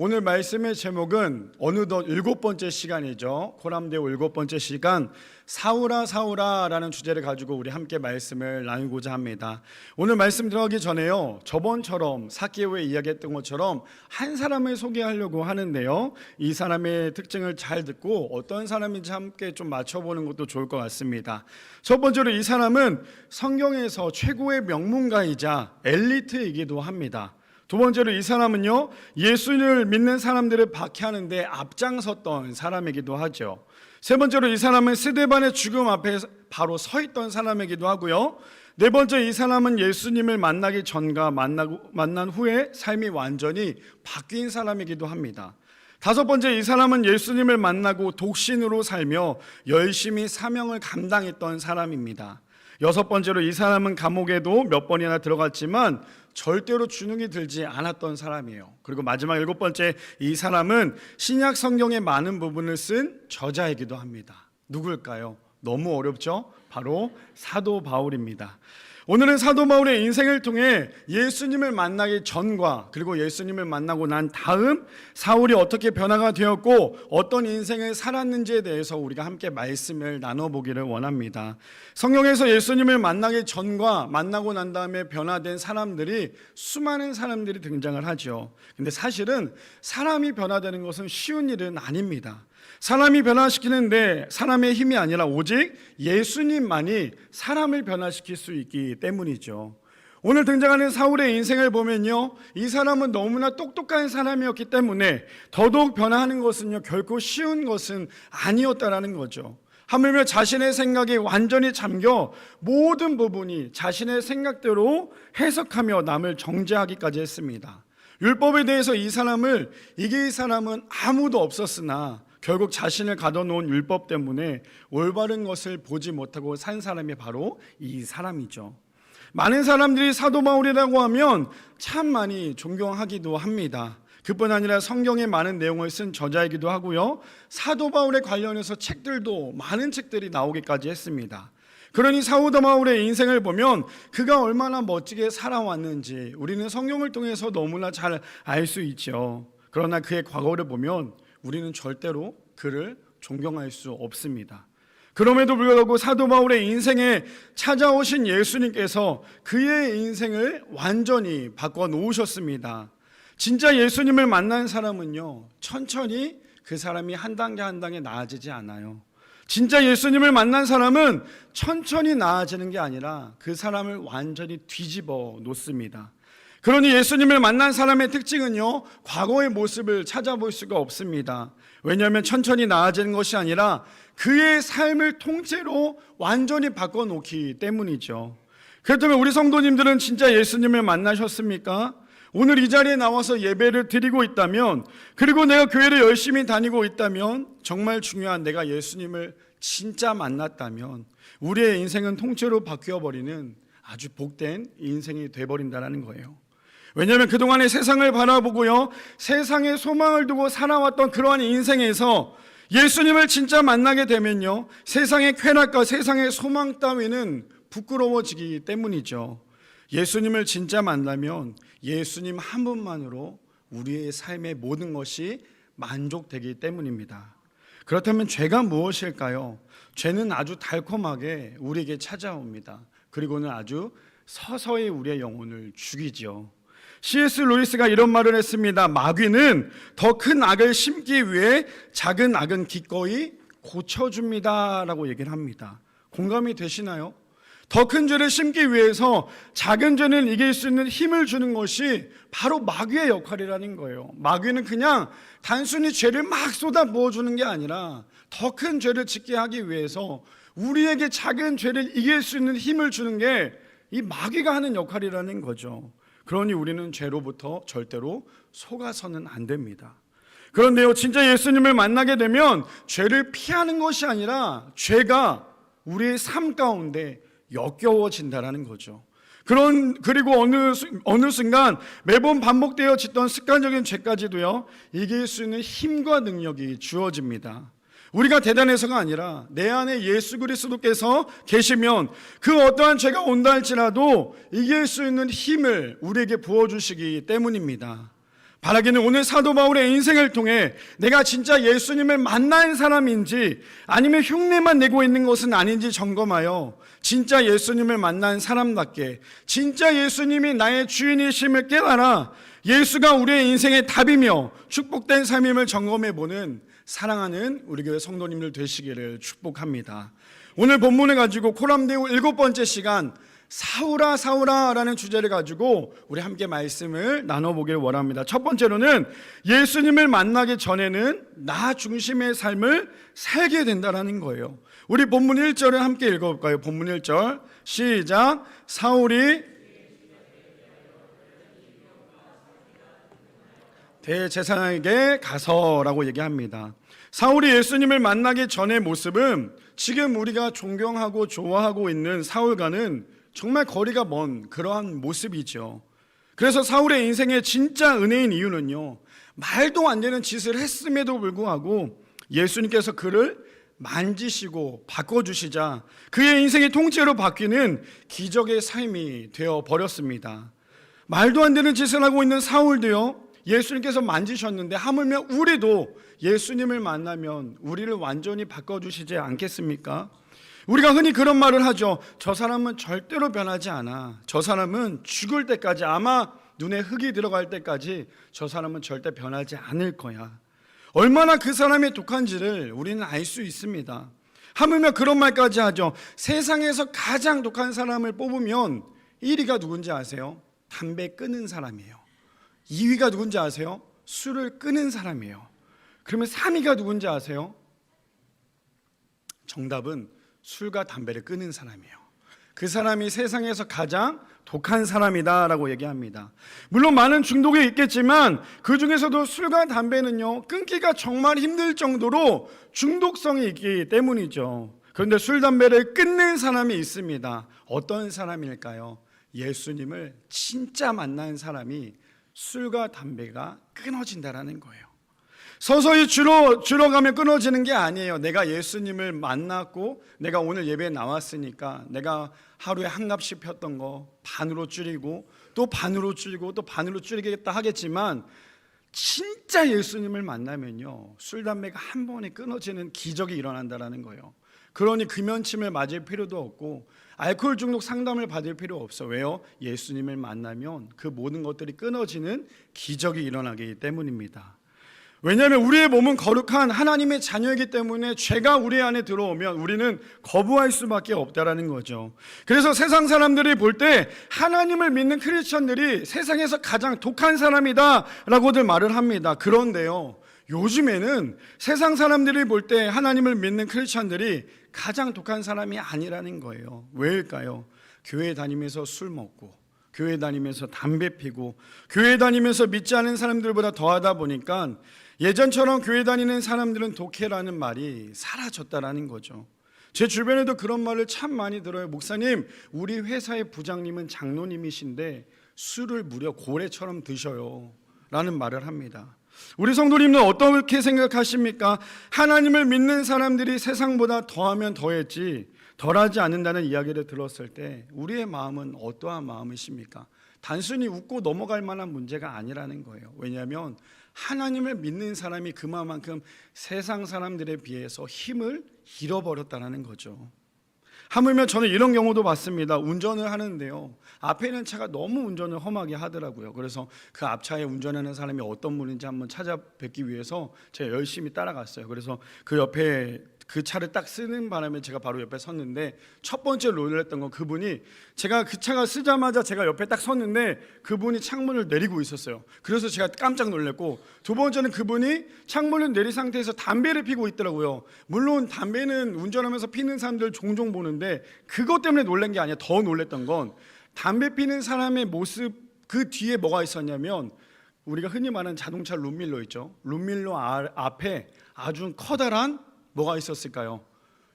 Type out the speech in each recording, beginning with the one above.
오늘 말씀의 제목은 어느덧 7번째 시간이죠. 코람데오 7번째 시간, 사울아 사울아 라는 주제를 가지고 우리 함께 말씀을 나누고자 합니다. 오늘 말씀 들어가기 전에요, 저번처럼 삭개오에 이야기했던 것처럼 한 사람을 소개하려고 하는데요, 이 사람의 특징을 잘 듣고 어떤 사람인지 함께 좀 맞춰보는 것도 좋을 것 같습니다. 첫 번째로 이 사람은 성경에서 최고의 명문가이자 엘리트이기도 합니다. 두 번째로 이 사람은요, 예수님을 믿는 사람들을 박해하는 데 앞장섰던 사람이기도 하죠. 세 번째로 이 사람은 스데반의 죽음 앞에 바로 서 있던 사람이기도 하고요. 네 번째, 이 사람은 예수님을 만나기 전과 만난 후에 삶이 완전히 바뀐 사람이기도 합니다. 다섯 번째, 이 사람은 예수님을 만나고 독신으로 살며 열심히 사명을 감당했던 사람입니다. 여섯 번째로, 이 사람은 감옥에도 몇 번이나 들어갔지만 절대로 주눅이 들지 않았던 사람이에요. 그리고 마지막 7번째, 이 사람은 신약 성경의 많은 부분을 쓴 저자이기도 합니다. 누굴까요? 너무 어렵죠? 바로 사도 바울입니다. 오늘은 사도 바울의 인생을 통해 예수님을 만나기 전과 그리고 예수님을 만나고 난 다음 사울이 어떻게 변화가 되었고 어떤 인생을 살았는지에 대해서 우리가 함께 말씀을 나눠보기를 원합니다. 성경에서 예수님을 만나기 전과 만나고 난 다음에 변화된 사람들이, 수많은 사람들이 등장을 하죠. 근데 사실은 사람이 변화되는 것은 쉬운 일은 아닙니다. 사람이 변화시키는데 사람의 힘이 아니라 오직 예수님만이 사람을 변화시킬 수 있기 때문이죠. 오늘 등장하는 사울의 인생을 보면요, 이 사람은 너무나 똑똑한 사람이었기 때문에 더더욱 변화하는 것은요, 결코 쉬운 것은 아니었다라는 거죠. 하물며 자신의 생각에 완전히 잠겨 모든 부분이 자신의 생각대로 해석하며 남을 정죄하기까지 했습니다. 율법에 대해서 이 사람을 이길 사람은 아무도 없었으나 결국 자신을 가둬놓은 율법 때문에 올바른 것을 보지 못하고 산 사람이 바로 이 사람이죠. 많은 사람들이 사도 바울이라고 하면 참 많이 존경하기도 합니다. 그뿐 아니라 성경의 많은 내용을 쓴 저자이기도 하고요, 사도 바울에 관련해서 책들도, 많은 책들이 나오기까지 했습니다. 그러니 사도 바울의 인생을 보면 그가 얼마나 멋지게 살아왔는지 우리는 성경을 통해서 너무나 잘 알 수 있죠. 그러나 그의 과거를 보면 우리는 절대로 그를 존경할 수 없습니다. 그럼에도 불구하고 사도 바울의 인생에 찾아오신 예수님께서 그의 인생을 완전히 바꿔 놓으셨습니다. 진짜 예수님을 만난 사람은요, 천천히 그 사람이 한 단계 한 단계 나아지지 않아요. 진짜 예수님을 만난 사람은 천천히 나아지는 게 아니라 그 사람을 완전히 뒤집어 놓습니다. 그러니 예수님을 만난 사람의 특징은요, 과거의 모습을 찾아볼 수가 없습니다. 왜냐하면 천천히 나아지는 것이 아니라 그의 삶을 통째로 완전히 바꿔놓기 때문이죠. 그렇다면 우리 성도님들은 진짜 예수님을 만나셨습니까? 오늘 이 자리에 나와서 예배를 드리고 있다면, 그리고 내가 교회를 열심히 다니고 있다면, 정말 중요한 내가 예수님을 진짜 만났다면 우리의 인생은 통째로 바뀌어버리는 아주 복된 인생이 돼버린다는 거예요. 왜냐하면 그동안의 세상을 바라보고요, 세상에 소망을 두고 살아왔던 그러한 인생에서 예수님을 진짜 만나게 되면요, 세상의 쾌락과 세상의 소망 따위는 부끄러워지기 때문이죠. 예수님을 진짜 만나면 예수님 한 분만으로 우리의 삶의 모든 것이 만족되기 때문입니다. 그렇다면 죄가 무엇일까요? 죄는 아주 달콤하게 우리에게 찾아옵니다. 그리고는 아주 서서히 우리의 영혼을 죽이죠. C.S. 루이스가 이런 말을 했습니다. 마귀는 더 큰 악을 심기 위해 작은 악은 기꺼이 고쳐줍니다 라고 얘기를 합니다. 공감이 되시나요? 더 큰 죄를 심기 위해서 작은 죄는 이길 수 있는 힘을 주는 것이 바로 마귀의 역할이라는 거예요. 마귀는 그냥 단순히 죄를 막 쏟아 부어주는 게 아니라 더 큰 죄를 짓게 하기 위해서 우리에게 작은 죄를 이길 수 있는 힘을 주는 게 이 마귀가 하는 역할이라는 거죠. 그러니 우리는 죄로부터 절대로 속아서는 안 됩니다. 그런데요, 진짜 예수님을 만나게 되면 죄를 피하는 것이 아니라 죄가 우리의 삶 가운데 역겨워진다는 거죠. 그리고 어느 순간 매번 반복되어 짓던 습관적인 죄까지도요, 이길 수 있는 힘과 능력이 주어집니다. 우리가 대단해서가 아니라 내 안에 예수 그리스도께서 계시면 그 어떠한 죄가 온다 할지라도 이길 수 있는 힘을 우리에게 부어주시기 때문입니다. 바라기는 오늘 사도 바울의 인생을 통해 내가 진짜 예수님을 만난 사람인지 아니면 흉내만 내고 있는 것은 아닌지 점검하여 진짜 예수님을 만난 사람답게 진짜 예수님이 나의 주인이심을 깨달아 예수가 우리의 인생의 답이며 축복된 삶임을 점검해보는 사랑하는 우리 교회 성도님들 되시기를 축복합니다. 오늘 본문을 가지고 코람데오 7번째 시간 사울아 사울아 라는 주제를 가지고 우리 함께 말씀을 나눠보길 원합니다. 첫 번째로는 예수님을 만나기 전에는 나 중심의 삶을 살게 된다는 거예요. 우리 본문 1절을 함께 읽어볼까요? 본문 1절 시작. 사울이 대제사장에게 가서라고 얘기합니다. 사울이 예수님을 만나기 전의 모습은 지금 우리가 존경하고 좋아하고 있는 사울과는 정말 거리가 먼 그러한 모습이죠. 그래서 사울의 인생의 진짜 은혜인 이유는요, 말도 안 되는 짓을 했음에도 불구하고 예수님께서 그를 만지시고 바꿔주시자 그의 인생이 통째로 바뀌는 기적의 삶이 되어버렸습니다. 말도 안 되는 짓을 하고 있는 사울도요, 예수님께서 만지셨는데 하물며 우리도 예수님을 만나면 우리를 완전히 바꿔주시지 않겠습니까? 우리가 흔히 그런 말을 하죠. 저 사람은 절대로 변하지 않아. 저 사람은 죽을 때까지, 아마 눈에 흙이 들어갈 때까지 저 사람은 절대 변하지 않을 거야. 얼마나 그 사람의 독한지를 우리는 알 수 있습니다. 하물며 그런 말까지 하죠. 세상에서 가장 독한 사람을 뽑으면 1위가 누군지 아세요? 담배 끊는 사람이에요. 2위가 누군지 아세요? 술을 끊는 사람이에요. 그러면 3위가 누군지 아세요? 정답은 술과 담배를 끊는 사람이에요. 그 사람이 세상에서 가장 독한 사람이다라고 얘기합니다. 물론 많은 중독이 있겠지만 그 중에서도 술과 담배는요, 끊기가 정말 힘들 정도로 중독성이 있기 때문이죠. 그런데 술, 담배를 끊는 사람이 있습니다. 어떤 사람일까요? 예수님을 진짜 만난 사람이 술과 담배가 끊어진다라는 거예요. 서서히 줄어가면 끊어지는 게 아니에요. 내가 예수님을 만났고 내가 오늘 예배에 나왔으니까 내가 하루에 한 값씩 폈던 거 반으로 줄이고 또 반으로 줄이고 또 반으로 줄이겠다 하겠지만 진짜 예수님을 만나면요, 술, 담배가 한 번에 끊어지는 기적이 일어난다는 거예요. 그러니 금연침을 맞을 필요도 없고 알코올 중독 상담을 받을 필요 없어. 왜요? 예수님을 만나면 그 모든 것들이 끊어지는 기적이 일어나기 때문입니다. 왜냐하면 우리의 몸은 거룩한 하나님의 자녀이기 때문에 죄가 우리 안에 들어오면 우리는 거부할 수밖에 없다라는 거죠. 그래서 세상 사람들이 볼 때 하나님을 믿는 크리스천들이 세상에서 가장 독한 사람이다 라고들 말을 합니다. 그런데요, 요즘에는 세상 사람들이 볼 때 하나님을 믿는 크리스천들이 가장 독한 사람이 아니라는 거예요. 왜일까요? 교회 다니면서 술 먹고 교회 다니면서 담배 피고 교회 다니면서 믿지 않은 사람들보다 더하다 보니까 예전처럼 교회 다니는 사람들은 독해라는 말이 사라졌다라는 거죠. 제 주변에도 그런 말을 참 많이 들어요. 목사님, 우리 회사의 부장님은 장로님이신데 술을 무려 고래처럼 드셔요 라는 말을 합니다. 우리 성도님은 어떻게 생각하십니까? 하나님을 믿는 사람들이 세상보다 더하면 더했지 덜하지 않는다는 이야기를 들었을 때 우리의 마음은 어떠한 마음이십니까? 단순히 웃고 넘어갈 만한 문제가 아니라는 거예요. 왜냐하면 하나님을 믿는 사람이 그만큼 세상 사람들에 비해서 힘을 잃어버렸다는 거죠. 하물며 저는 이런 경우도 봤습니다. 운전을 하는데요, 앞에 있는 차가 너무 운전을 험하게 하더라고요. 그래서 그 앞차에 운전하는 사람이 어떤 분인지 한번 찾아뵙기 위해서 제가 열심히 따라갔어요. 그래서 그 옆에 그 차를 딱 쓰는 바람에 제가 바로 옆에 섰는데, 첫 번째 놀랬던 건 그분이, 제가 그 차가 쓰자마자 제가 옆에 딱 섰는데 그분이 창문을 내리고 있었어요. 그래서 제가 깜짝 놀랐고, 두 번째는 그분이 창문을 내린 상태에서 담배를 피고 있더라고요. 물론 담배는 운전하면서 피는 사람들 종종 보는데 그것 때문에 놀란 게 아니라 더 놀랬던 건 담배 피는 사람의 모습 그 뒤에 뭐가 있었냐면, 우리가 흔히 말하는 자동차 룸밀러 있죠. 룸밀러 앞에 아주 커다란 뭐가 있었을까요?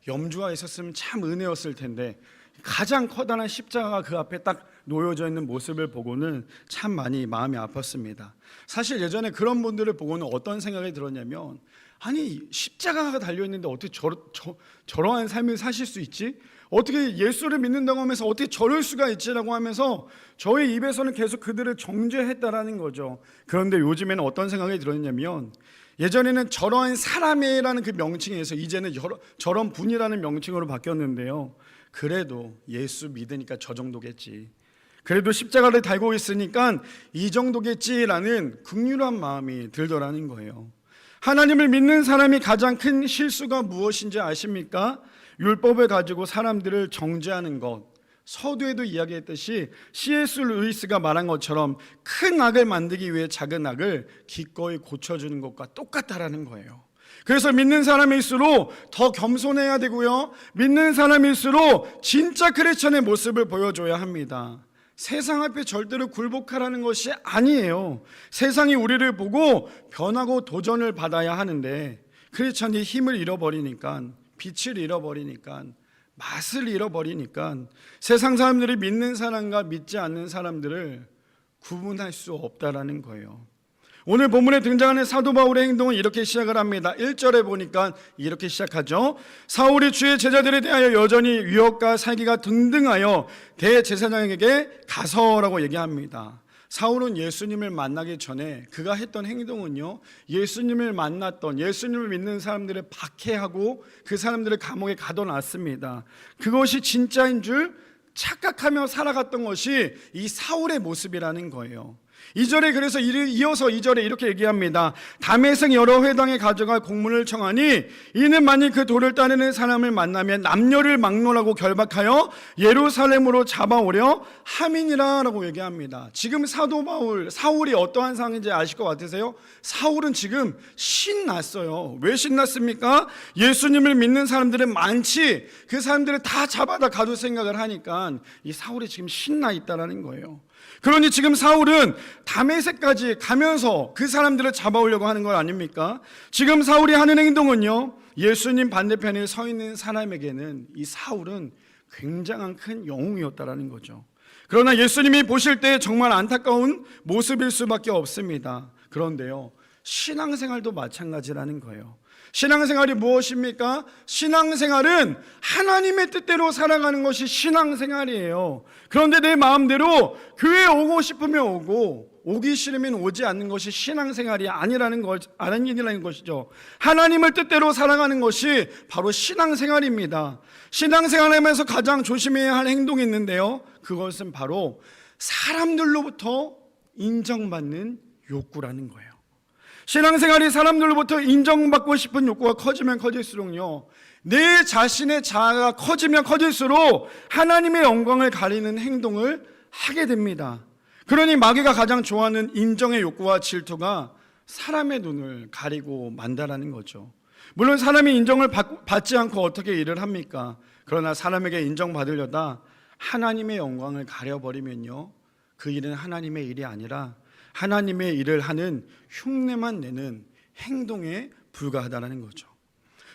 염주가 있었으면 참 은혜였을 텐데 가장 커다란 십자가가 그 앞에 딱 놓여져 있는 모습을 보고는 참 많이 마음이 아팠습니다. 사실 예전에 그런 분들을 보고는 어떤 생각이 들었냐면, 아니 십자가가 달려있는데 어떻게 저러한 삶을 사실 수 있지? 어떻게 예수를 믿는다고 하면서 어떻게 저럴 수가 있지라고 하면서 저의 입에서는 계속 그들을 정죄했다라는 거죠. 그런데 요즘에는 어떤 생각이 들었냐면, 예전에는 저러한 사람이라는 그 명칭에서 이제는 저런 분이라는 명칭으로 바뀌었는데요, 그래도 예수 믿으니까 저 정도겠지, 그래도 십자가를 달고 있으니까 이 정도겠지라는 긍휼한 마음이 들더라는 거예요. 하나님을 믿는 사람이 가장 큰 실수가 무엇인지 아십니까? 율법을 가지고 사람들을 정죄하는 것. 서두에도 이야기했듯이 C.S. 루이스가 말한 것처럼 큰 악을 만들기 위해 작은 악을 기꺼이 고쳐주는 것과 똑같다라는 거예요. 그래서 믿는 사람일수록 더 겸손해야 되고요, 믿는 사람일수록 진짜 크리스천의 모습을 보여줘야 합니다. 세상 앞에 절대로 굴복하라는 것이 아니에요. 세상이 우리를 보고 변하고 도전을 받아야 하는데, 크리스천이 힘을 잃어버리니까, 빛을 잃어버리니까, 맛을 잃어버리니까 세상 사람들이 믿는 사람과 믿지 않는 사람들을 구분할 수 없다라는 거예요. 오늘 본문에 등장하는 사도 바울의 행동은 이렇게 시작을 합니다. 1절에 보니까 이렇게 시작하죠. 사울이 주의 제자들에 대하여 여전히 유혹과 살기가 등등하여 대제사장에게 가서라고 얘기합니다. 사울은 예수님을 만나기 전에 그가 했던 행동은요, 예수님을 만났던, 예수님을 믿는 사람들을 박해하고 그 사람들을 감옥에 가둬놨습니다. 그것이 진짜인 줄 착각하며 살아갔던 것이 이 사울의 모습이라는 거예요. 2절에 그래서 이어서 2절에 이렇게 얘기합니다. 다메섹 여러 회당에 가져갈 공문을 청하니 이는 만일 그 도를 따르는 사람을 만나면 남녀를 막론하고 결박하여 예루살렘으로 잡아오려 함이니라 라고 얘기합니다. 지금 사도 바울, 사울이 어떠한 상황인지 아실 것 같으세요? 사울은 지금 신났어요. 왜 신났습니까? 예수님을 믿는 사람들은 많지, 그 사람들을 다 잡아다 가둘 생각을 하니까 이 사울이 지금 신나 있다라는 거예요. 그러니 지금 사울은 다메섹까지 가면서 그 사람들을 잡아오려고 하는 것 아닙니까? 지금 사울이 하는 행동은요, 예수님 반대편에 서 있는 사람에게는 이 사울은 굉장한 큰 영웅이었다라는 거죠. 그러나 예수님이 보실 때 정말 안타까운 모습일 수밖에 없습니다. 그런데요, 신앙생활도 마찬가지라는 거예요. 신앙생활이 무엇입니까? 신앙생활은 하나님의 뜻대로 살아가는 것이 신앙생활이에요. 그런데 내 마음대로 교회에 오고 싶으면 오고 오기 싫으면 오지 않는 것이 신앙생활이 아니라는 것이죠. 하나님을 뜻대로 살아가는 것이 바로 신앙생활입니다. 신앙생활하면서 가장 조심해야 할 행동이 있는데요, 그것은 바로 사람들로부터 인정받는 욕구라는 거예요. 신앙생활이 사람들로부터 인정받고 싶은 욕구가 커지면 커질수록요, 내 자신의 자아가 커지면 커질수록 하나님의 영광을 가리는 행동을 하게 됩니다. 그러니 마귀가 가장 좋아하는 인정의 욕구와 질투가 사람의 눈을 가리고 만다라는 거죠. 물론 사람이 인정을 받지 않고 어떻게 일을 합니까? 그러나 사람에게 인정받으려다 하나님의 영광을 가려버리면요, 그 일은 하나님의 일이 아니라 하나님의 일을 하는 흉내만 내는 행동에 불과하다는 거죠.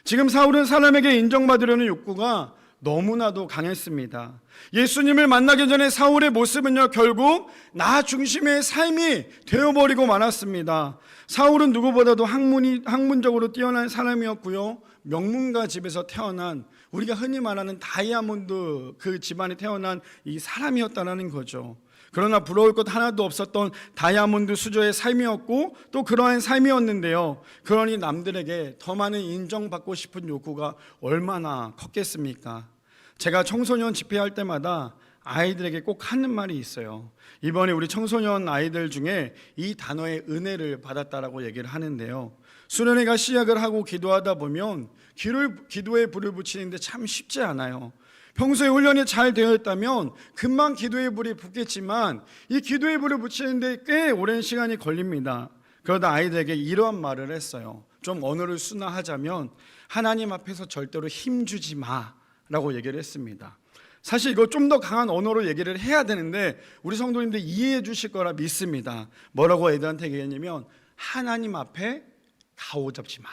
지금 사울은 사람에게 인정받으려는 욕구가 너무나도 강했습니다. 예수님을 만나기 전에 사울의 모습은요, 결국 나 중심의 삶이 되어버리고 말았습니다. 사울은 누구보다도 학문적으로 뛰어난 사람이었고요, 명문가 집에서 태어난, 우리가 흔히 말하는 다이아몬드 그 집안에 태어난 이 사람이었다는 거죠. 그러나 부러울 것 하나도 없었던 다이아몬드 수저의 삶이었고 또 그러한 삶이었는데요, 그러니 남들에게 더 많은 인정받고 싶은 욕구가 얼마나 컸겠습니까? 제가 청소년 집회할 때마다 아이들에게 꼭 하는 말이 있어요. 이번에 우리 청소년 아이들 중에 이 단어의 은혜를 받았다라고 얘기를 하는데요, 수련회가 시작을 하고 기도하다 보면 기도에 불을 붙이는데 참 쉽지 않아요. 평소에 훈련이 잘 되어 있다면 금방 기도의 불이 붙겠지만 이 기도의 불을 붙이는데 꽤 오랜 시간이 걸립니다. 그러다 아이들에게 이러한 말을 했어요. 좀 언어를 순화하자면 하나님 앞에서 절대로 힘주지 마라고 얘기를 했습니다. 사실 이거 좀 더 강한 언어로 얘기를 해야 되는데 우리 성도님들 이해해 주실 거라 믿습니다. 뭐라고 애들한테 얘기했냐면 하나님 앞에 가오 잡지 마.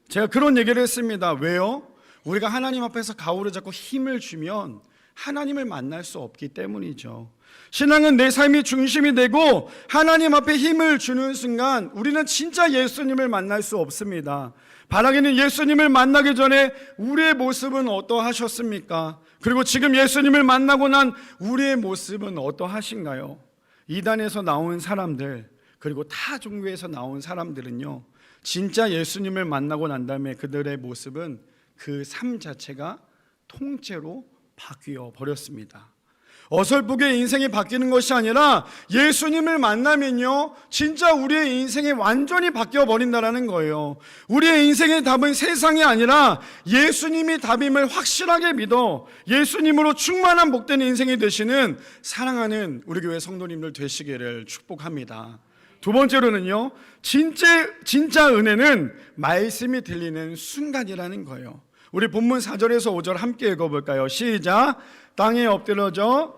제가 그런 얘기를 했습니다. 왜요? 우리가 하나님 앞에서 가오를 잡고 힘을 주면 하나님을 만날 수 없기 때문이죠. 신앙은 내 삶이 중심이 되고 하나님 앞에 힘을 주는 순간 우리는 진짜 예수님을 만날 수 없습니다. 바라기는 예수님을 만나기 전에 우리의 모습은 어떠하셨습니까? 그리고 지금 예수님을 만나고 난 우리의 모습은 어떠하신가요? 이단에서 나온 사람들, 그리고 타 종교에서 나온 사람들은요, 진짜 예수님을 만나고 난 다음에 그들의 모습은 그 삶 자체가 통째로 바뀌어 버렸습니다. 어설프게 인생이 바뀌는 것이 아니라 예수님을 만나면요, 진짜 우리의 인생이 완전히 바뀌어 버린다는 거예요. 우리의 인생의 답은 세상이 아니라 예수님이 답임을 확실하게 믿어 예수님으로 충만한 복된 인생이 되시는 사랑하는 우리 교회 성도님들 되시기를 축복합니다. 두 번째로는요, 진짜 은혜는 말씀이 들리는 순간이라는 거예요. 우리 본문 4절에서 5절 함께 읽어볼까요? 시작. 땅에 엎드러져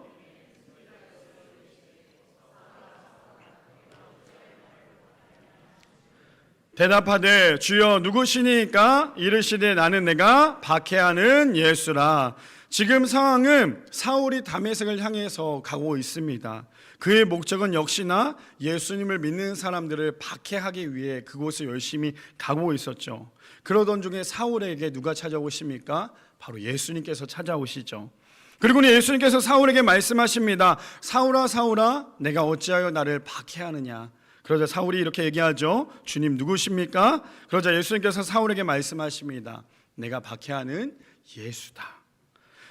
대답하되 주여 누구시니까? 이르시되 나는 내가 박해하는 예수라. 지금 상황은 사울이 다메섹을 향해서 가고 있습니다. 그의 목적은 역시나 예수님을 믿는 사람들을 박해하기 위해 그곳을 열심히 가고 있었죠. 그러던 중에 사울에게 누가 찾아오십니까? 바로 예수님께서 찾아오시죠. 그리고 예수님께서 사울에게 말씀하십니다. 사울아 사울아 내가 어찌하여 나를 박해하느냐. 그러자 사울이 이렇게 얘기하죠. 주님 누구십니까? 그러자 예수님께서 사울에게 말씀하십니다. 내가 박해하는 예수다.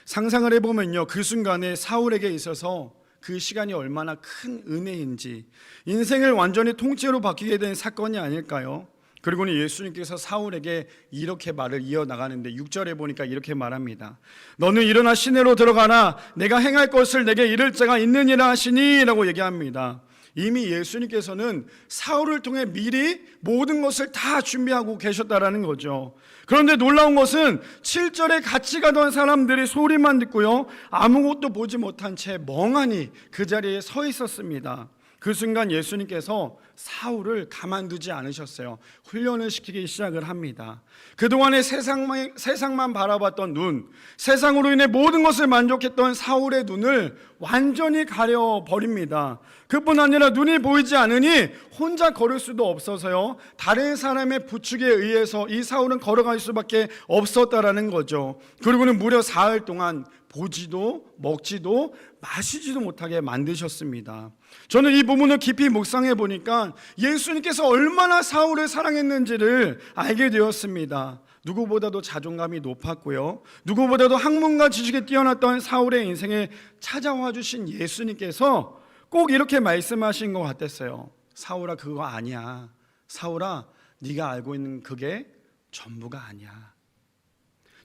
상상을 해보면요, 그 순간에 사울에게 있어서 그 시간이 얼마나 큰 은혜인지, 인생을 완전히 통째로 바뀌게 된 사건이 아닐까요? 그리고는 예수님께서 사울에게 이렇게 말을 이어나가는데 6절에 보니까 이렇게 말합니다. 너는 일어나 시내로 들어가라. 내가 행할 것을 내게 이를 자가 있느니라 하시니 라고 얘기합니다. 이미 예수님께서는 사울을 통해 미리 모든 것을 다 준비하고 계셨다라는 거죠. 그런데 놀라운 것은 7절에 같이 가던 사람들이 소리만 듣고요, 아무것도 보지 못한 채 멍하니 그 자리에 서 있었습니다. 그 순간 예수님께서 사울을 가만두지 않으셨어요. 훈련을 시키기 시작을 합니다. 그동안에 세상만 바라봤던 눈, 세상으로 인해 모든 것을 만족했던 사울의 눈을 완전히 가려버립니다. 그뿐 아니라 눈이 보이지 않으니 혼자 걸을 수도 없어서요, 다른 사람의 부축에 의해서 이 사울은 걸어갈 수밖에 없었다라는 거죠. 그리고는 무려 사흘 동안 보지도 먹지도 마시지도 못하게 만드셨습니다. 저는 이 부분을 깊이 묵상해 보니까 예수님께서 얼마나 사울을 사랑했는지를 알게 되었습니다. 누구보다도 자존감이 높았고요, 누구보다도 학문과 지식에 뛰어났던 사울의 인생에 찾아와 주신 예수님께서 꼭 이렇게 말씀하신 것 같았어요. 사울아 그거 아니야. 사울아 네가 알고 있는 그게 전부가 아니야.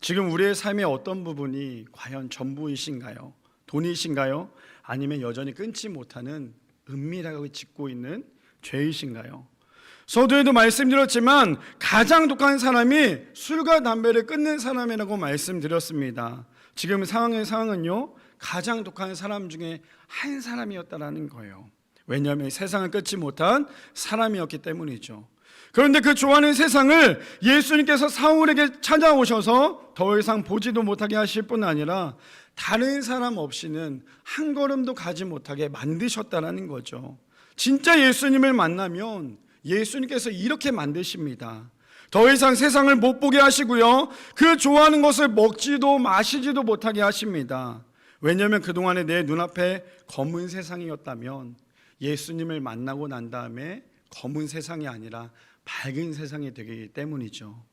지금 우리의 삶의 어떤 부분이 과연 전부이신가요? 돈이신가요? 아니면 여전히 끊지 못하는 은밀하게 짓고 있는 죄이신가요? 서두에도 말씀드렸지만 가장 독한 사람이 술과 담배를 끊는 사람이라고 말씀드렸습니다. 지금 상황은요, 가장 독한 사람 중에 한 사람이었다라는 거예요. 왜냐하면 세상을 끊지 못한 사람이었기 때문이죠. 그런데 그 좋아하는 세상을 예수님께서 사울에게 찾아오셔서 더 이상 보지도 못하게 하실 뿐 아니라 다른 사람 없이는 한 걸음도 가지 못하게 만드셨다는 거죠. 진짜 예수님을 만나면 예수님께서 이렇게 만드십니다. 더 이상 세상을 못 보게 하시고요, 그 좋아하는 것을 먹지도 마시지도 못하게 하십니다. 왜냐하면 그동안에 내 눈앞에 검은 세상이었다면 예수님을 만나고 난 다음에 검은 세상이 아니라 밝은 세상이 되기 때문이죠.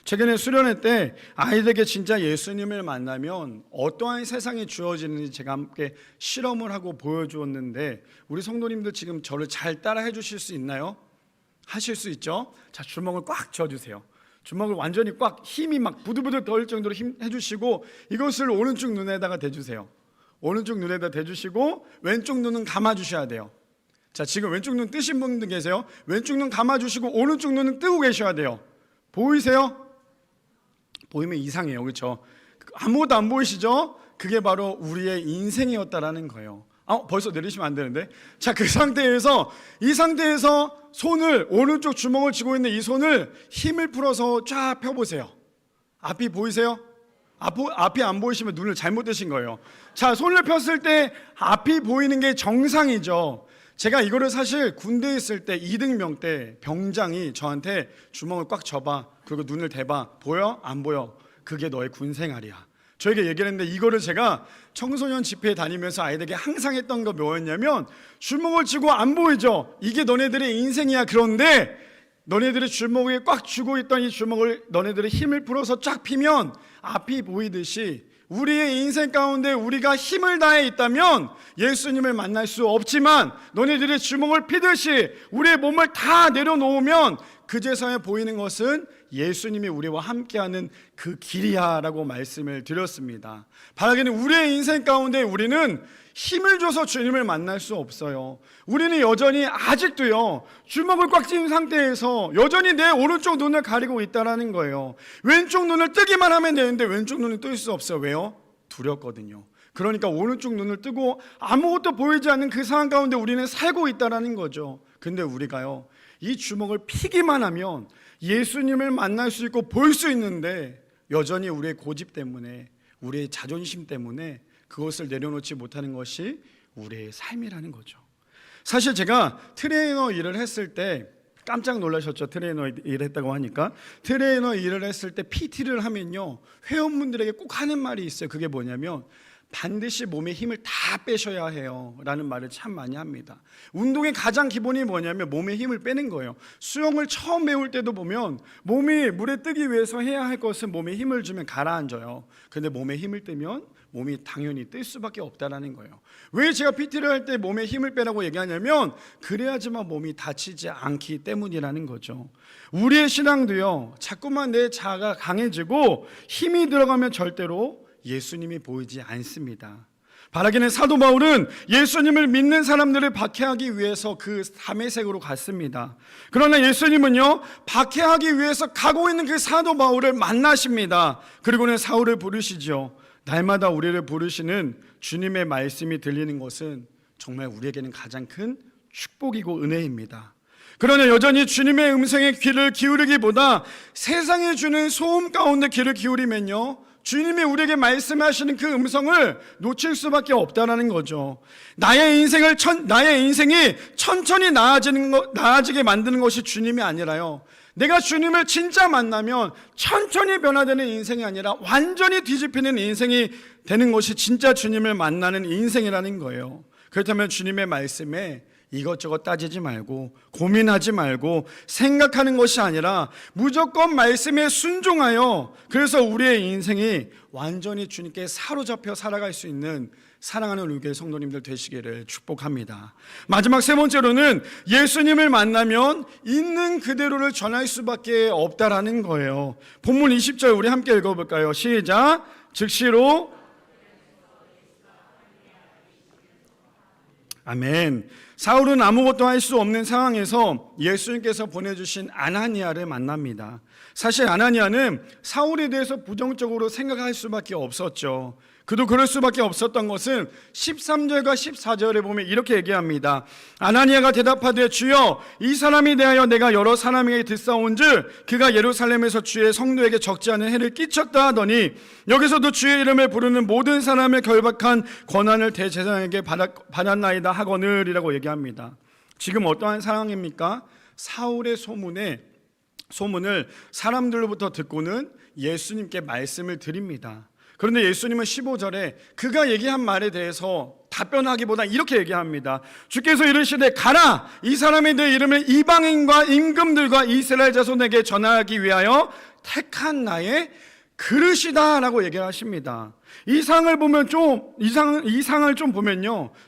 최근에 수련회 때 아이들에게 진짜 예수님을 만나면 어떠한 세상이 주어지는지 제가 함께 실험을 하고 보여주었는데, 우리 성도님들 지금 저를 잘 따라해 주실 수 있나요? 하실 수 있죠? 자, 주먹을 꽉 쥐어주세요. 주먹을 완전히 꽉, 힘이 막 부들부들 떨 정도로 해주시고 이것을 오른쪽 눈에다가 대주세요. 오른쪽 눈에다 대주시고 왼쪽 눈은 감아주셔야 돼요. 자, 지금 왼쪽 눈 뜨신 분들 계세요? 왼쪽 눈 감아주시고 오른쪽 눈은 뜨고 계셔야 돼요. 보이세요? 보이면 이상해요, 그렇죠? 아무것도 안 보이시죠? 그게 바로 우리의 인생이었다라는 거예요. 벌써 내리시면 안 되는데. 자, 그 상태에서, 이 상태에서 손을, 오른쪽 주먹을 쥐고 있는 이 손을 힘을 풀어서 쫙 펴보세요. 앞이 보이세요? 앞이 안 보이시면 눈을 잘못 뜨신 거예요. 자, 손을 폈을 때 앞이 보이는 게 정상이죠. 제가 이거를 사실 군대에 있을 때 2등병 때 병장이 저한테 주먹을 꽉 쥐어봐, 그리고 눈을 대봐, 보여? 안 보여? 그게 너의 군생활이야. 저에게 얘기를 했는데, 이거를 제가 청소년 집회에 다니면서 아이들에게 항상 했던 거 뭐였냐면, 주먹을 쥐고 안 보이죠? 이게 너네들의 인생이야. 그런데 너네들의 주먹에 꽉 쥐고 있던 이 주먹을 너네들의 힘을 풀어서 쫙 피면 앞이 보이듯이 우리의 인생 가운데 우리가 힘을 다해 있다면 예수님을 만날 수 없지만, 너네들의 주먹을 피듯이 우리의 몸을 다 내려놓으면 그제서야 보이는 것은 예수님이 우리와 함께하는 그 길이야 라고 말씀을 드렸습니다. 바라기는 우리의 인생 가운데 우리는 힘을 줘서 주님을 만날 수 없어요. 우리는 여전히 아직도요, 주먹을 꽉 쥔 상태에서 여전히 내 오른쪽 눈을 가리고 있다는 거예요. 왼쪽 눈을 뜨기만 하면 되는데 왼쪽 눈을 뜰 수 없어요. 왜요? 두렵거든요. 그러니까 오른쪽 눈을 뜨고 아무것도 보이지 않는 그 상황 가운데 우리는 살고 있다는 거죠. 근데 우리가요, 이 주먹을 피기만 하면 예수님을 만날 수 있고 볼 수 있는데, 여전히 우리의 고집 때문에, 우리의 자존심 때문에 그것을 내려놓지 못하는 것이 우리의 삶이라는 거죠. 사실 제가 트레이너 일을 했을 때 깜짝 놀라셨죠? 트레이너 일을 했다고 하니까. 트레이너 일을 했을 때 PT를 하면요, 회원분들에게 꼭 하는 말이 있어요. 그게 뭐냐면, 반드시 몸에 힘을 다 빼셔야 해요 라는 말을 참 많이 합니다. 운동의 가장 기본이 뭐냐면 몸에 힘을 빼는 거예요. 수영을 처음 배울 때도 보면 몸이 물에 뜨기 위해서 해야 할 것은 몸에 힘을 주면 가라앉아요. 근데 몸에 힘을 빼면 몸이 당연히 뜰 수밖에 없다라는 거예요. 왜 제가 PT를 할 때 몸에 힘을 빼라고 얘기하냐면, 그래야지만 몸이 다치지 않기 때문이라는 거죠. 우리의 신앙도요, 자꾸만 내 자아가 강해지고 힘이 들어가면 절대로 예수님이 보이지 않습니다. 바라기는 사도 바울은 예수님을 믿는 사람들을 박해하기 위해서 그 다메섹으로 갔습니다. 그러나 예수님은요, 박해하기 위해서 가고 있는 그 사도 바울을 만나십니다. 그리고는 사울을 부르시죠. 날마다 우리를 부르시는 주님의 말씀이 들리는 것은 정말 우리에게는 가장 큰 축복이고 은혜입니다. 그러나 여전히 주님의 음성에 귀를 기울이기보다 세상이 주는 소음 가운데 귀를 기울이면요, 주님이 우리에게 말씀하시는 그 음성을 놓칠 수밖에 없다는 거죠. 나의 인생이 천천히 나아지게 만드는 것이 주님이 아니라요, 내가 주님을 진짜 만나면 천천히 변화되는 인생이 아니라 완전히 뒤집히는 인생이 되는 것이 진짜 주님을 만나는 인생이라는 거예요. 그렇다면 주님의 말씀에 이것저것 따지지 말고 고민하지 말고 생각하는 것이 아니라 무조건 말씀에 순종하여, 그래서 우리의 인생이 완전히 주님께 사로잡혀 살아갈 수 있는 사랑하는 우리 교회 성도님들 되시기를 축복합니다. 마지막 세 번째로는 예수님을 만나면 있는 그대로를 전할 수밖에 없다라는 거예요. 본문 20절 우리 함께 읽어볼까요? 시작. 즉시로. 아멘. 사울은 아무것도 할 수 없는 상황에서 예수님께서 보내주신 아나니아를 만납니다. 사실 아나니아는 사울에 대해서 부정적으로 생각할 수밖에 없었죠. 그도 그럴 수밖에 없었던 것은 13절과 14절에 보면 이렇게 얘기합니다. 아나니아가 대답하되, 주여, 이 사람이 대하여 내가 여러 사람에게 듣사온즉 그가 예루살렘에서 주의 성도에게 적지 않은 해를 끼쳤다 하더니, 여기서도 주의 이름을 부르는 모든 사람의 결박한 권한을 대제사장에게 받았나이다 하거늘이라고 얘기합니다. 지금 어떠한 상황입니까? 사울의 소문을 사람들로부터 듣고는 예수님께 말씀을 드립니다. 그런데 예수님은 15절에 그가 얘기한 말에 대해서 답변하기보다 이렇게 얘기합니다. 주께서 이르시되, 가라, 이 사람의 내 이름을 이방인과 임금들과 이스라엘 자손에게 전하기 위하여 택한 나의 그릇이다 라고 얘기를 하십니다. 이 상을 보면요,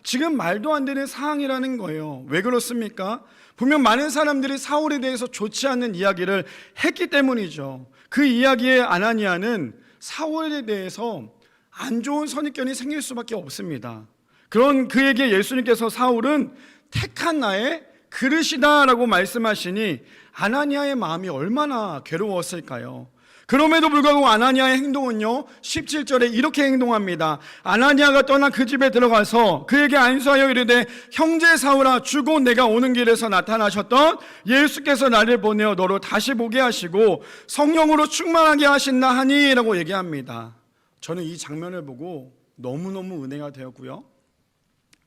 지금 말도 안 되는 상황이라는 거예요. 왜 그렇습니까? 분명 많은 사람들이 사울에 대해서 좋지 않는 이야기를 했기 때문이죠. 그 이야기에 아나니아는 사울에 대해서 안 좋은 선입견이 생길 수밖에 없습니다. 그런 그에게 예수님께서 사울은 택한 나의 그릇이다 라고 말씀하시니 아나니아의 마음이 얼마나 괴로웠을까요? 그럼에도 불구하고 아나니아의 행동은요, 17절에 이렇게 행동합니다. 아나니아가 떠나 그 집에 들어가서 그에게 안수하여 이르되, 형제 사울아, 주고 내가 오는 길에서 나타나셨던 예수께서 나를 보내어 너로 다시 보게 하시고 성령으로 충만하게 하신다 하니 라고 얘기합니다. 저는 이 장면을 보고 너무너무 은혜가 되었고요,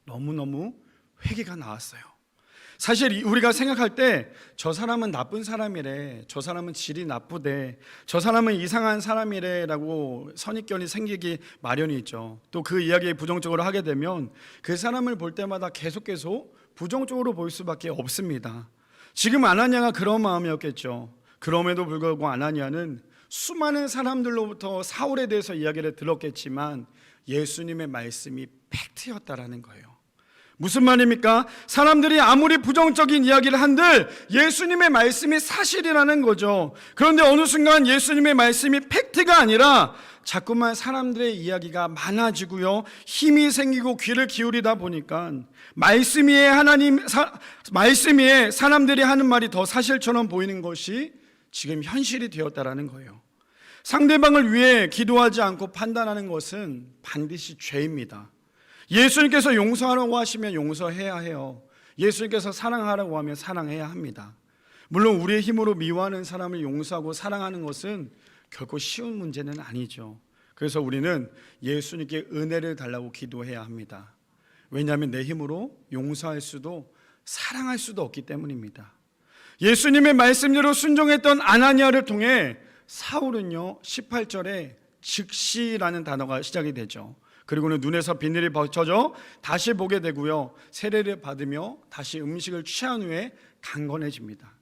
너무너무 회개가 나왔어요. 사실 우리가 생각할 때 저 사람은 나쁜 사람이래, 저 사람은 질이 나쁘대, 저 사람은 이상한 사람이래 라고 선입견이 생기기 마련이죠. 또 그 이야기에 부정적으로 하게 되면 그 사람을 볼 때마다 계속 부정적으로 볼 수밖에 없습니다. 지금 아나니아가 그런 마음이었겠죠. 그럼에도 불구하고 아나니아는 수많은 사람들로부터 사울에 대해서 이야기를 들었겠지만 예수님의 말씀이 팩트였다라는 거예요. 무슨 말입니까? 사람들이 아무리 부정적인 이야기를 한들 예수님의 말씀이 사실이라는 거죠. 그런데 어느 순간 예수님의 말씀이 팩트가 아니라 자꾸만 사람들의 이야기가 많아지고요, 힘이 생기고 귀를 기울이다 보니까 말씀 위에 사람들이 하는 말이 더 사실처럼 보이는 것이 지금 현실이 되었다라는 거예요. 상대방을 위해 기도하지 않고 판단하는 것은 반드시 죄입니다. 예수님께서 용서하라고 하시면 용서해야 해요. 예수님께서 사랑하라고 하면 사랑해야 합니다. 물론 우리의 힘으로 미워하는 사람을 용서하고 사랑하는 것은 결코 쉬운 문제는 아니죠. 그래서 우리는 예수님께 은혜를 달라고 기도해야 합니다. 왜냐하면 내 힘으로 용서할 수도 사랑할 수도 없기 때문입니다. 예수님의 말씀대로 순종했던 아나니아를 통해 사울은요, 18절에 즉시라는 단어가 시작이 되죠. 그리고는 눈에서 비늘이 벗겨져 다시 보게 되고요, 세례를 받으며 다시 음식을 취한 후에 강건해집니다.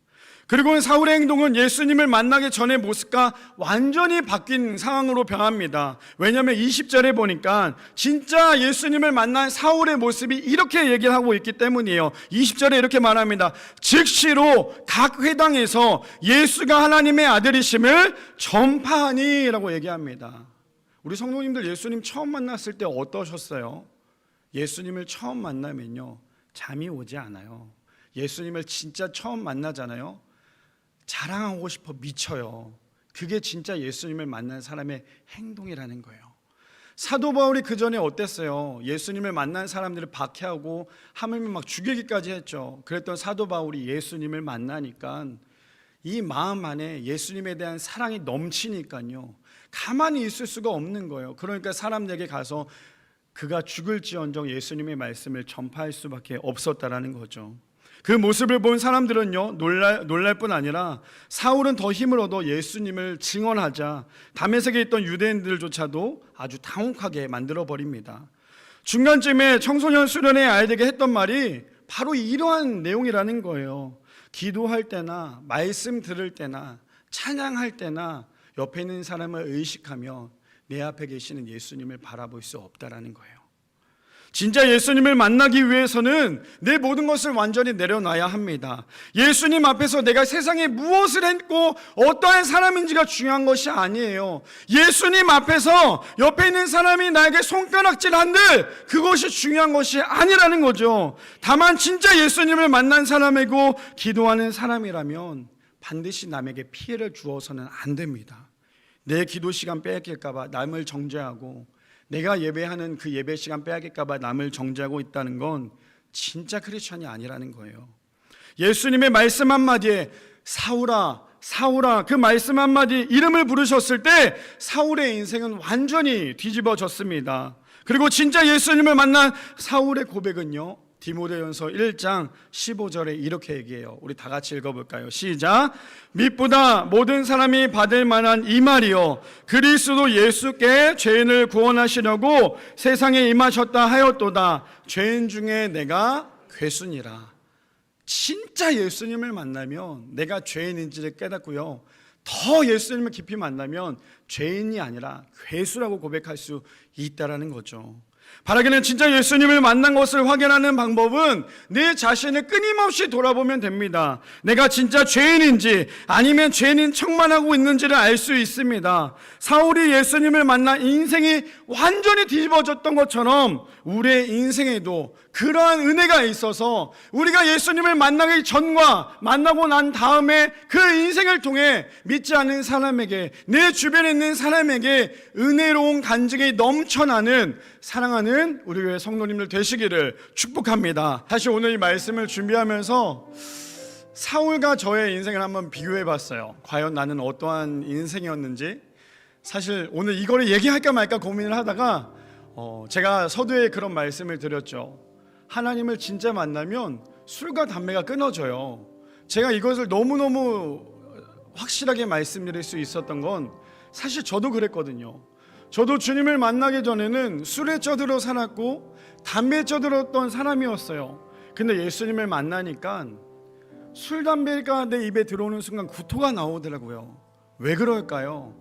그리고는 사울의 행동은 예수님을 만나기 전의 모습과 완전히 바뀐 상황으로 변합니다. 왜냐하면 20절에 보니까 진짜 예수님을 만난 사울의 모습이 이렇게 얘기를 하고 있기 때문이에요. 20절에 이렇게 말합니다. 즉시로 각 회당에서 예수가 하나님의 아들이심을 전파하니 라고 얘기합니다. 우리 성도님들 예수님 처음 만났을 때 어떠셨어요? 예수님을 처음 만나면요, 잠이 오지 않아요. 예수님을 진짜 처음 만나잖아요, 자랑하고 싶어 미쳐요. 그게 진짜 예수님을 만난 사람의 행동이라는 거예요. 사도 바울이 그 전에 어땠어요? 예수님을 만난 사람들을 박해하고 하물며 막 죽이기까지 했죠. 그랬던 사도 바울이 예수님을 만나니까 이 마음 안에 예수님에 대한 사랑이 넘치니까요, 가만히 있을 수가 없는 거예요. 그러니까 사람들에게 가서 그가 죽을지언정 예수님의 말씀을 전파할 수밖에 없었다라는 거죠. 그 모습을 본 사람들은요, 놀랄 뿐 아니라 사울은 더 힘을 얻어 예수님을 증언하자 다메섹에 있던 유대인들조차도 아주 당혹하게 만들어 버립니다. 중간쯤에 청소년 수련회 아이들에게 했던 말이 바로 이러한 내용이라는 거예요. 기도할 때나 말씀 들을 때나 찬양할 때나 옆에 있는 사람을 의식하며 내 앞에 계시는 예수님을 바라볼 수 없다라는 거예요. 진짜 예수님을 만나기 위해서는 내 모든 것을 완전히 내려놔야 합니다. 예수님 앞에서 내가 세상에 무엇을 했고 어떠한 사람인지가 중요한 것이 아니에요. 예수님 앞에서 옆에 있는 사람이 나에게 손가락질 한들 그것이 중요한 것이 아니라는 거죠. 다만 진짜 예수님을 만난 사람이고 기도하는 사람이라면 반드시 남에게 피해를 주어서는 안 됩니다. 내 기도 시간 빼앗길까 봐 남을 정죄하고 내가 예배하는 그 예배 시간 빼앗길까 봐 남을 정죄하고 있다는 건 진짜 크리스천이 아니라는 거예요. 예수님의 말씀 한마디에 사울아 사울아 그 말씀 한마디 이름을 부르셨을 때 사울의 인생은 완전히 뒤집어졌습니다. 그리고 진짜 예수님을 만난 사울의 고백은요, 디모데전서 1장 15절에 이렇게 얘기해요. 우리 다 같이 읽어볼까요? 시작. mit보다 모든 사람이 받을 만한 이 말이요 그리스도 예수께 죄인을 구원하시려고 세상에 임하셨다 하였도다. 죄인 중에 내가 괴순이라. 진짜 예수님을 만나면 내가 죄인인지를 깨닫고요, 더 예수님을 깊이 만나면 죄인이 아니라 괴수라고 고백할 수 있다라는 거죠. 바라기는 진짜 예수님을 만난 것을 확인하는 방법은 내 자신을 끊임없이 돌아보면 됩니다. 내가 진짜 죄인인지 아니면 죄인인 척만 하고 있는지를 알 수 있습니다. 사울이 예수님을 만나 인생이 완전히 뒤집어졌던 것처럼 우리의 인생에도 그러한 은혜가 있어서 우리가 예수님을 만나기 전과 만나고 난 다음에 그 인생을 통해 믿지 않는 사람에게, 내 주변에 있는 사람에게 은혜로운 간증이 넘쳐나는 사랑하는 우리 교회 성도님들 되시기를 축복합니다. 사실 오늘 이 말씀을 준비하면서 사울과 저의 인생을 한번 비교해 봤어요. 과연 나는 어떠한 인생이었는지. 사실 오늘 이거를 얘기할까 말까 고민을 하다가 제가 서두에 그런 말씀을 드렸죠. 하나님을 진짜 만나면 술과 담배가 끊어져요. 제가 이것을 너무너무 확실하게 말씀드릴 수 있었던 건 사실 저도 그랬거든요. 저도 주님을 만나기 전에는 술에 쪄들어 살았고 담배에 쪄들었던 사람이었어요. 근데 예수님을 만나니까 술, 담배가 내 입에 들어오는 순간 구토가 나오더라고요. 왜 그럴까요?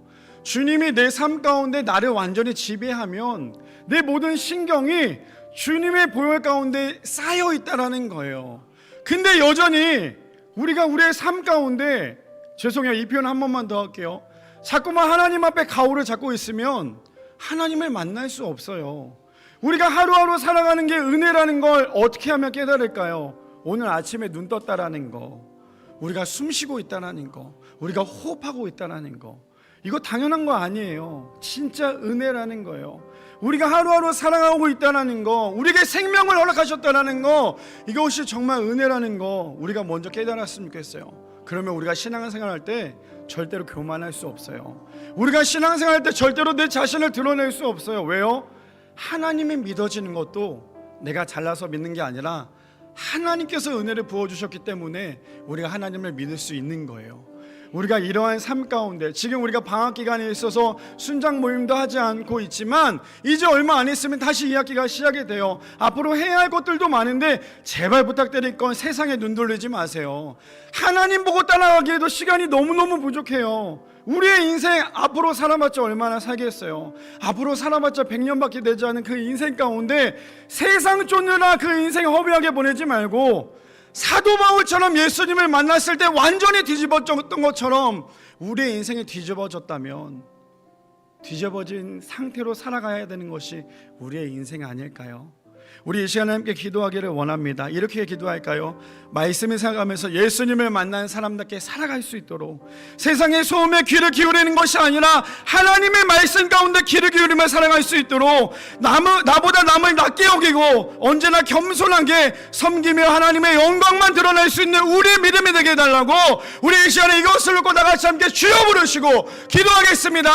주님이 내 삶 가운데 나를 완전히 지배하면 내 모든 신경이 주님의 보혈 가운데 쌓여 있다라는 거예요. 근데 여전히 우리가 우리의 삶 가운데, 죄송해요, 이 표현 한 번만 더 할게요. 자꾸만 하나님 앞에 가오를 잡고 있으면 하나님을 만날 수 없어요. 우리가 하루하루 살아가는 게 은혜라는 걸 어떻게 하면 깨달을까요? 오늘 아침에 눈 떴다라는 거, 우리가 숨 쉬고 있다라는 거, 우리가 호흡하고 있다라는 거, 이거 당연한 거 아니에요. 진짜 은혜라는 거예요. 우리가 하루하루 살아가고 있다라는 거, 우리에게 생명을 허락하셨다라는 거, 이것이 정말 은혜라는 거 우리가 먼저 깨달았으면 좋겠어요. 그러면 우리가 신앙생활할 때 절대로 교만할 수 없어요. 우리가 신앙생활할 때 절대로 내 자신을 드러낼 수 없어요. 왜요? 하나님이 믿어지는 것도 내가 잘나서 믿는 게 아니라 하나님께서 은혜를 부어주셨기 때문에 우리가 하나님을 믿을 수 있는 거예요. 우리가 이러한 삶 가운데 지금 우리가 방학 기간에 있어서 순장 모임도 하지 않고 있지만 이제 얼마 안 있으면 다시 2학기가 시작이 돼요. 앞으로 해야 할 것들도 많은데 제발 부탁드릴 건 세상에 눈 돌리지 마세요. 하나님 보고 따라가기에도 시간이 너무너무 부족해요. 우리의 인생 앞으로 살아봤자 얼마나 살겠어요. 앞으로 살아봤자 100년밖에 되지 않은 그 인생 가운데 세상 쫓느라 그 인생 허비하게 보내지 말고 사도 바울처럼 예수님을 만났을 때 완전히 뒤집어졌던 것처럼 우리의 인생이 뒤집어졌다면 뒤집어진 상태로 살아가야 되는 것이 우리의 인생 아닐까요? 우리 이 시간에 함께 기도하기를 원합니다. 이렇게 기도할까요? 말씀을 생각하면서 예수님을 만난 사람답게 살아갈 수 있도록, 세상의 소음에 귀를 기울이는 것이 아니라 하나님의 말씀 가운데 귀를 기울이며 살아갈 수 있도록, 나보다 남을 낮게 여기고 언제나 겸손하게 섬기며 하나님의 영광만 드러낼 수 있는 우리의 믿음이 되게 해달라고, 우리 이 시간에 이것을 놓고 다 같이 함께 주여 부르시고 기도하겠습니다.